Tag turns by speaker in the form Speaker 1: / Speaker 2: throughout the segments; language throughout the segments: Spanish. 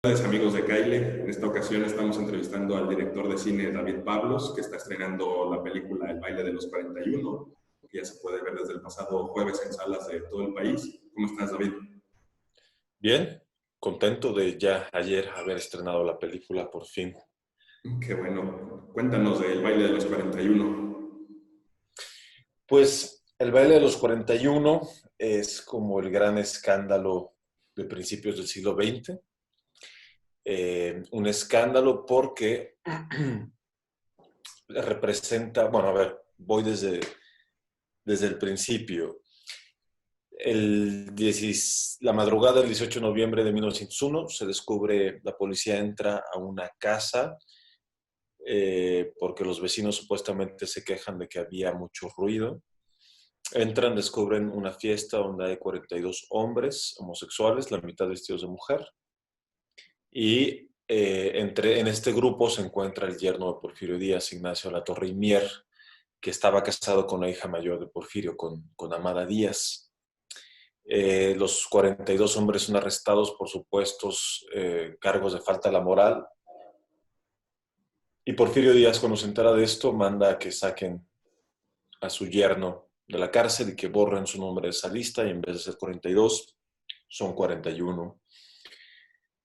Speaker 1: Buenas amigos de Kyle. En esta ocasión estamos entrevistando al director de cine David Pablos, que está estrenando la película El baile de los 41, que ya se puede ver desde el pasado jueves en salas de todo el país. ¿Cómo estás, David?
Speaker 2: Bien, contento de ya ayer haber estrenado la película por fin.
Speaker 1: Qué bueno. Cuéntanos del baile de los 41.
Speaker 2: Pues el baile de los 41 es como el gran escándalo de principios del siglo XX. Un escándalo porque representa, bueno, a ver, voy desde el principio. La madrugada del 18 de noviembre de 1901 se descubre, la policía entra a una casa porque los vecinos supuestamente se quejan de que había mucho ruido. Entran, descubren una fiesta donde hay 42 hombres homosexuales, la mitad vestidos de mujer, y en este grupo se encuentra el yerno de Porfirio Díaz, Ignacio Latorre y Mier, que estaba casado con la hija mayor de Porfirio, con Amada Díaz. Los 42 hombres son arrestados por supuestos cargos de falta a la moral, y Porfirio Díaz, cuando se entera de esto, manda a que saquen a su yerno de la cárcel y que borren su nombre de esa lista, y en vez de ser 42, son 41.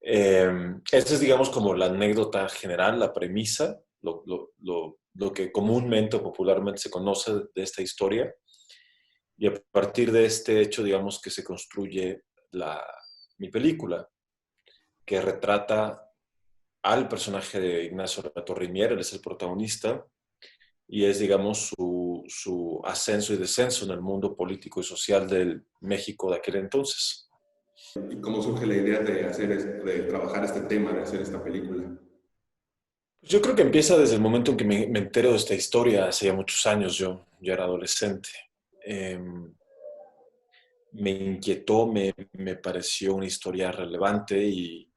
Speaker 2: Esta es, digamos, como la anécdota general, la premisa, lo que comúnmente o popularmente se conoce de esta historia. Y a partir de este hecho, digamos que se construye mi película, que retrata al personaje de Ignacio Latorrimier. Él es el protagonista, y es, digamos, su ascenso y descenso en el mundo político y social del México de aquel entonces.
Speaker 1: ¿Y cómo surge la idea de trabajar este tema, de hacer esta película?
Speaker 2: Yo creo que empieza desde el momento en que me entero de esta historia, hace ya muchos años. Yo era adolescente. Eh, Me inquietó, me pareció una historia relevante, y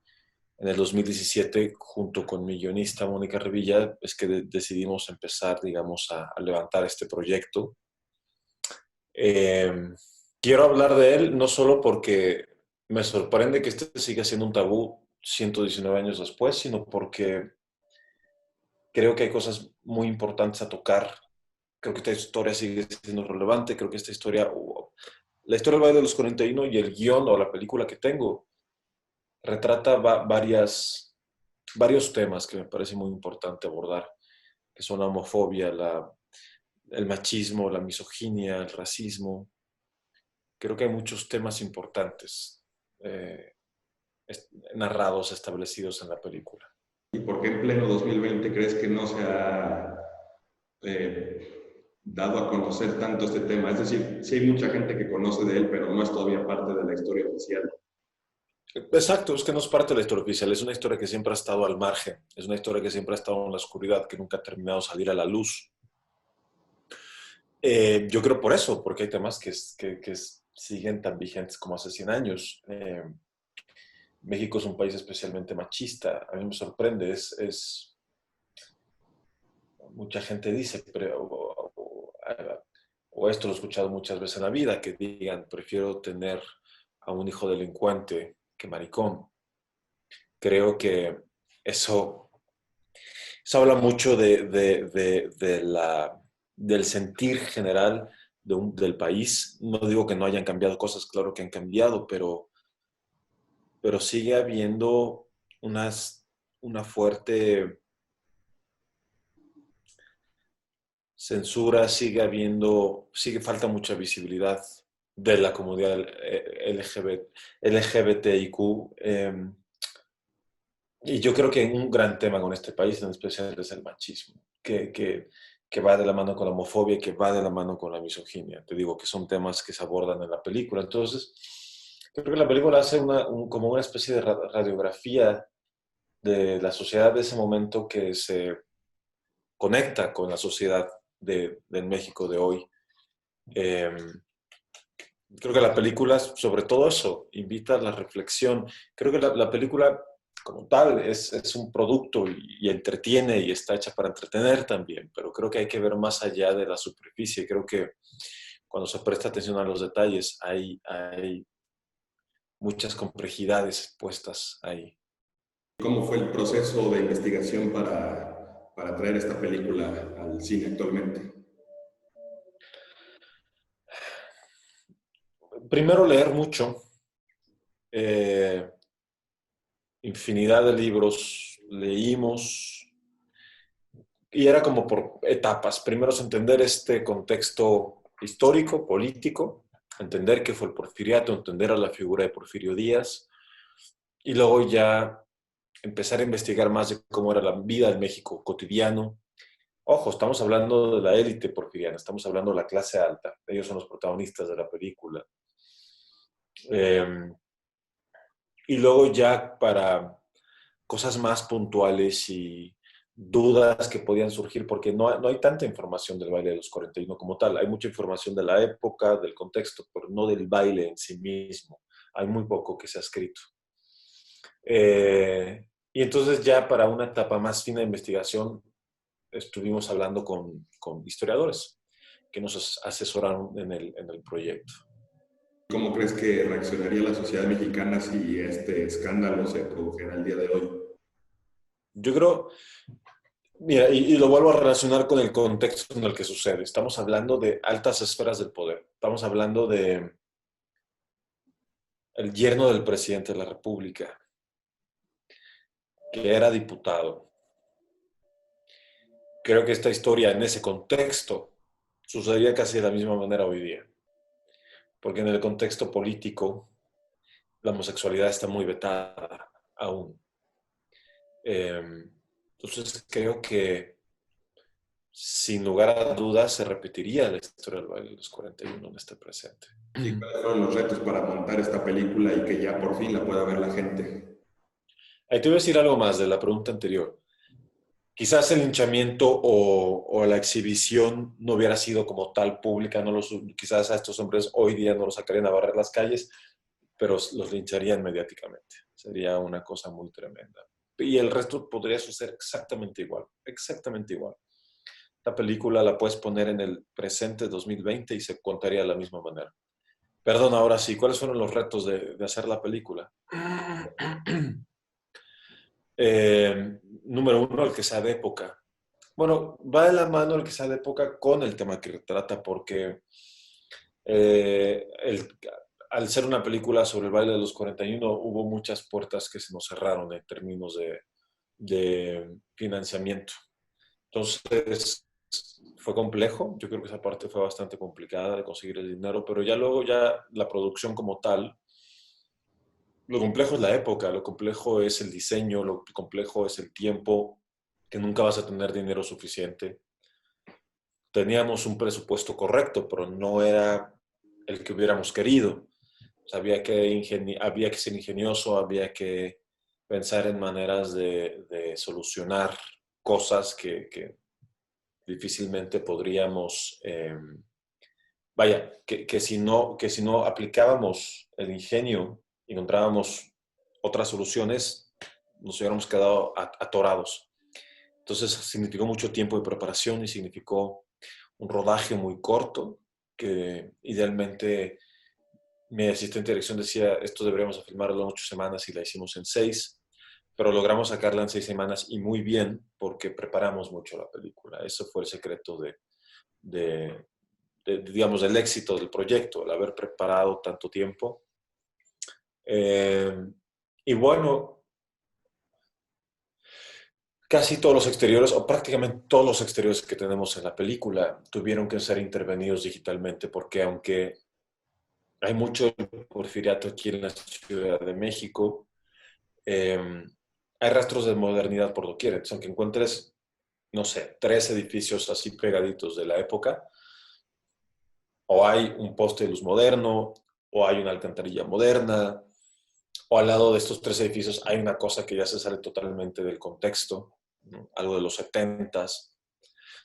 Speaker 2: en el 2017, junto con mi guionista Mónica Revilla, es que decidimos empezar, digamos, a levantar este proyecto. Eh, Quiero hablar de él no solo porque me sorprende que este siga siendo un tabú 119 años después, sino porque creo que hay cosas muy importantes a tocar. Creo que esta historia sigue siendo relevante. Creo que esta historia, la historia del baile de los 41 y el guión o la película que tengo, retrata varios temas que me parece muy importante abordar, que son la homofobia, el machismo, la misoginia, el racismo. Creo que hay muchos temas importantes eh, narrados, establecidos en la película.
Speaker 1: ¿Y por qué en pleno 2020 crees que no se ha dado a conocer tanto este tema? Es decir, sí hay mucha gente que conoce de él, pero no es todavía parte de la historia oficial.
Speaker 2: Exacto, es que no es parte de la historia oficial, es una historia que siempre ha estado al margen, es una historia que siempre ha estado en la oscuridad, que nunca ha terminado de salir a la luz. Yo creo por eso, porque hay temas que siguen tan vigentes como hace 100 años. México es un país especialmente machista. A mí me sorprende, mucha gente dice, pero, o esto lo he escuchado muchas veces en la vida, que digan, prefiero tener a un hijo delincuente que maricón. Creo que eso, eso habla mucho del sentir general del país. No digo que no hayan cambiado cosas, claro que han cambiado, pero sigue habiendo una fuerte censura, falta mucha visibilidad de la comunidad LGBTIQ. Y yo creo que un gran tema con este país en especial es el machismo, que va de la mano con la homofobia, que va de la mano con la misoginia. Te digo que son temas que se abordan en la película. Entonces, creo que la película hace como una especie de radiografía de la sociedad de ese momento, que se conecta con la sociedad del México de hoy. Eh, Creo que la película, sobre todo eso, invita a la reflexión. Creo que la película como tal es un producto, y entretiene, y está hecha para entretener también, pero creo que hay que ver más allá de la superficie. Creo que cuando se presta atención a los detalles hay muchas complejidades puestas ahí.
Speaker 1: ¿Cómo fue el proceso de investigación para traer esta película al cine actualmente?
Speaker 2: Primero leer mucho, eh, infinidad de libros, leímos y era como por etapas. Primero es entender este contexto histórico, político, entender qué fue el porfiriato, entender a la figura de Porfirio Díaz y luego ya empezar a investigar más de cómo era la vida en México cotidiano. Ojo, estamos hablando de la élite porfiriana, estamos hablando de la clase alta. Ellos son los protagonistas de la película. Eh, y luego ya para cosas más puntuales y dudas que podían surgir, porque no hay tanta información del baile de los 41 como tal. Hay mucha información de la época, del contexto, pero no del baile en sí mismo. Hay muy poco que se ha escrito. Y entonces ya para una etapa más fina de investigación estuvimos hablando con historiadores que nos asesoraron en el proyecto.
Speaker 1: ¿Cómo crees que reaccionaría la sociedad mexicana si este escándalo se produjera el día de hoy?
Speaker 2: Yo creo, mira, y lo vuelvo a relacionar con el contexto en el que sucede. Estamos hablando de altas esferas del poder. Estamos hablando de el yerno del presidente de la República, que era diputado. Creo que esta historia en ese contexto sucedería casi de la misma manera hoy día, porque en el contexto político la homosexualidad está muy vetada aún. Entonces creo que sin lugar a dudas se repetiría la historia del baile de los 41 en este presente.
Speaker 1: ¿Y cuáles fueron los retos para montar esta película y que ya por fin la pueda ver la gente?
Speaker 2: Ahí te voy a decir algo más de la pregunta anterior. Quizás el linchamiento o la exhibición no hubiera sido como tal pública, quizás a estos hombres hoy día no los sacarían a barrer las calles, pero los lincharían mediáticamente. Sería una cosa muy tremenda. Y el resto podría suceder exactamente igual, exactamente igual. Esta película la puedes poner en el presente 2020 y se contaría de la misma manera. Perdón, ahora sí, ¿cuáles fueron los retos de hacer la película? Número uno, el que sea de época. Bueno, va de la mano el que sea de época con el tema que trata, porque eh, el, al ser una película sobre el baile de los 41, hubo muchas puertas que se nos cerraron en términos de financiamiento. Entonces, fue complejo, yo creo que esa parte fue bastante complicada de conseguir el dinero, pero ya luego ya la producción como tal, lo complejo es la época, lo complejo es el diseño, lo complejo es el tiempo, que nunca vas a tener dinero suficiente. Teníamos un presupuesto correcto, pero no era el que hubiéramos querido. O sea, había que ser ingenioso, había que pensar en maneras de solucionar cosas que difícilmente podríamos, que si no aplicábamos el ingenio y encontrábamos otras soluciones, nos hubiéramos quedado atorados. Entonces significó mucho tiempo de preparación y significó un rodaje muy corto, que idealmente mi asistente de dirección decía, esto deberíamos filmarlo en 8 semanas y la hicimos en 6, pero logramos sacarla en 6 semanas y muy bien porque preparamos mucho la película. Eso fue el secreto de, digamos, del éxito del proyecto, el haber preparado tanto tiempo. Eh, y bueno, casi todos los exteriores, o prácticamente todos los exteriores que tenemos en la película, tuvieron que ser intervenidos digitalmente, porque aunque hay mucho porfiriato aquí en la Ciudad de México, hay rastros de modernidad por doquier. Entonces, aunque encuentres, no sé, 3 edificios así pegaditos de la época, o hay un poste de luz moderno, o hay una alcantarilla moderna, o al lado de estos 3 edificios hay una cosa que ya se sale totalmente del contexto, ¿no? Algo de los 70s.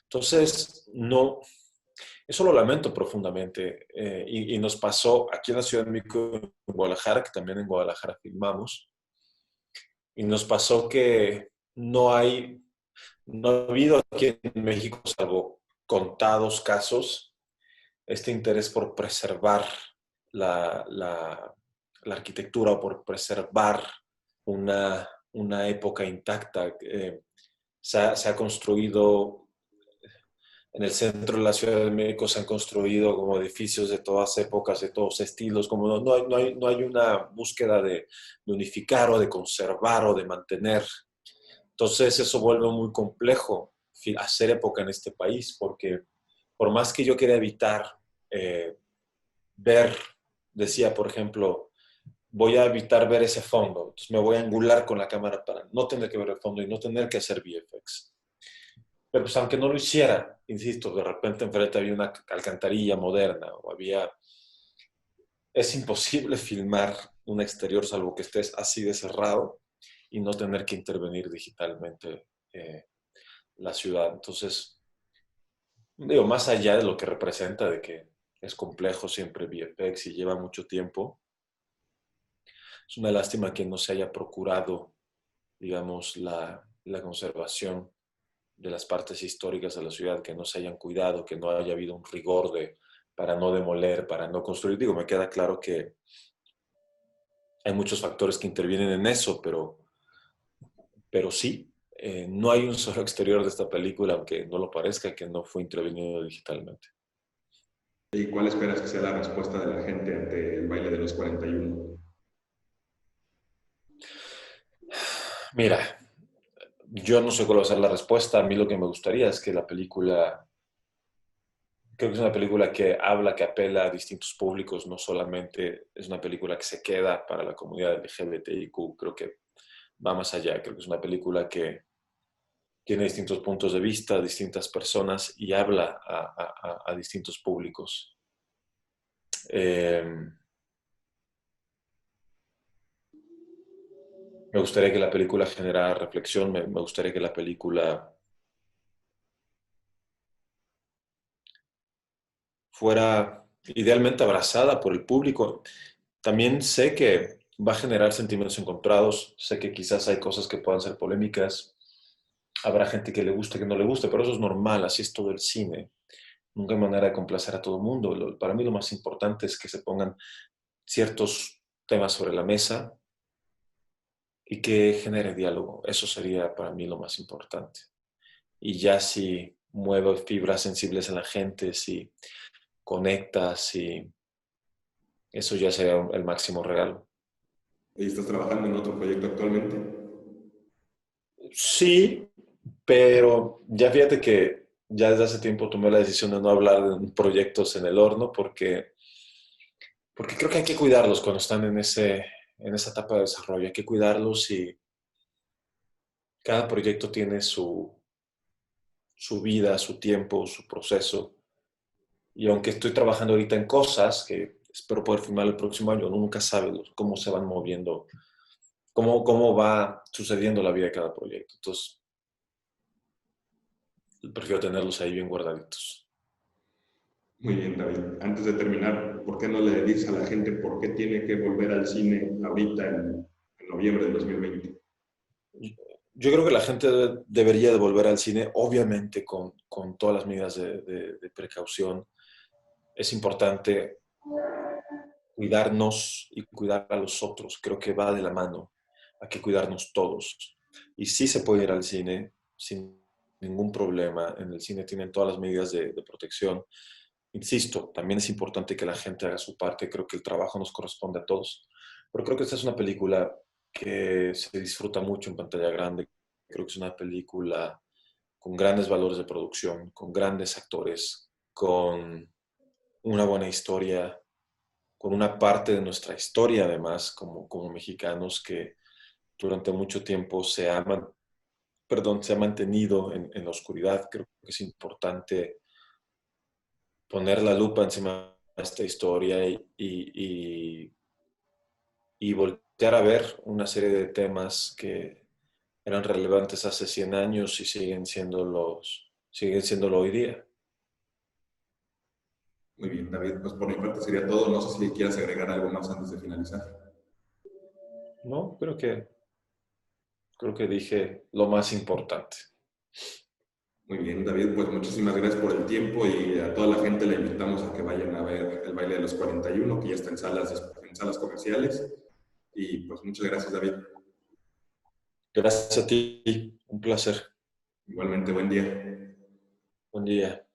Speaker 2: Entonces, no, eso lo lamento profundamente. Y nos pasó aquí en la Ciudad de México, en Guadalajara, que también en Guadalajara filmamos, y nos pasó que no ha habido aquí en México, salvo contados casos, este interés por preservar la, la, la arquitectura o por preservar una una época intacta. Se ha construido, en el centro de la Ciudad de México se han construido como edificios de todas épocas, de todos estilos, como no hay una búsqueda de unificar o de conservar o de mantener. Entonces eso vuelve muy complejo hacer época en este país, porque por más que yo quiera evitar eh, ver, decía, por ejemplo, voy a evitar ver ese fondo, entonces me voy a angular con la cámara para no tener que ver el fondo y no tener que hacer VFX. Pero pues aunque no lo hiciera, insisto, de repente enfrente había una alcantarilla moderna o había... Es imposible filmar un exterior salvo que estés así de cerrado y no tener que intervenir digitalmente la ciudad. Entonces, digo, más allá de lo que representa, de que es complejo siempre VFX y lleva mucho tiempo, es una lástima que no se haya procurado, digamos, la conservación de las partes históricas de la ciudad, que no se hayan cuidado, que no haya habido un rigor para no demoler, para no construir. Digo, me queda claro que hay muchos factores que intervienen en eso, pero sí, no hay un solo exterior de esta película, aunque no lo parezca, que no fue intervenido digitalmente.
Speaker 1: ¿Y cuál esperas que sea la respuesta de la gente ante el baile de los 41?
Speaker 2: Mira, yo no sé cuál va a ser la respuesta. A mí lo que me gustaría es que la película, creo que es una película que habla, que apela a distintos públicos, no solamente es una película que se queda para la comunidad LGBTIQ, creo que va más allá, creo que es una película que tiene distintos puntos de vista, distintas personas y habla a distintos públicos. Eh, Me gustaría que la película generara reflexión, me gustaría que la película fuera idealmente abrazada por el público. También sé que va a generar sentimientos encontrados, sé que quizás hay cosas que puedan ser polémicas, habrá gente que le guste, que no le guste, pero eso es normal, así es todo el cine. Nunca hay manera de complacer a todo el mundo. Para mí lo más importante es que se pongan ciertos temas sobre la mesa y que genere diálogo. Eso sería para mí lo más importante. Y ya si mueve fibras sensibles en la gente, si conecta, si eso ya sería el máximo regalo.
Speaker 1: ¿Y estás trabajando en otro proyecto actualmente?
Speaker 2: Sí, pero ya fíjate que ya desde hace tiempo tomé la decisión de no hablar de proyectos en el horno porque creo que hay que cuidarlos cuando están en esa etapa de desarrollo. Hay que cuidarlos y cada proyecto tiene su vida, su tiempo, su proceso. Y aunque estoy trabajando ahorita en cosas que espero poder filmar el próximo año, uno nunca sabe cómo se van moviendo, cómo va sucediendo la vida de cada proyecto. Entonces, prefiero tenerlos ahí bien guardaditos.
Speaker 1: Muy bien, David. Antes de terminar, ¿por qué no le dices a la gente por qué tiene que volver al cine ahorita en noviembre del 2020?
Speaker 2: Yo creo que la gente debería de volver al cine, obviamente con todas las medidas de precaución. Es importante cuidarnos y cuidar a los otros. Creo que va de la mano. Hay que cuidarnos todos. Y sí se puede ir al cine sin ningún problema. En el cine tienen todas las medidas de protección. Insisto, también es importante que la gente haga su parte. Creo que el trabajo nos corresponde a todos. Pero creo que esta es una película que se disfruta mucho en pantalla grande. Creo que es una película con grandes valores de producción, con grandes actores, con una buena historia, con una parte de nuestra historia además como mexicanos que durante mucho tiempo se ha mantenido en la oscuridad. Creo que es importante poner la lupa encima de esta historia y voltear a ver una serie de temas que eran relevantes hace 100 años y siguen siéndolo hoy día.
Speaker 1: Muy bien, David. Pues por mi parte sería todo. No sé si quieras agregar algo más antes de finalizar.
Speaker 2: No, creo que dije lo más importante.
Speaker 1: Muy bien, David. Pues muchísimas gracias por el tiempo y a toda la gente le invitamos a que vayan a ver el baile de los 41, que ya está en salas comerciales. Y pues muchas gracias, David.
Speaker 2: Gracias a ti, un placer.
Speaker 1: Igualmente, buen día.
Speaker 2: Buen día.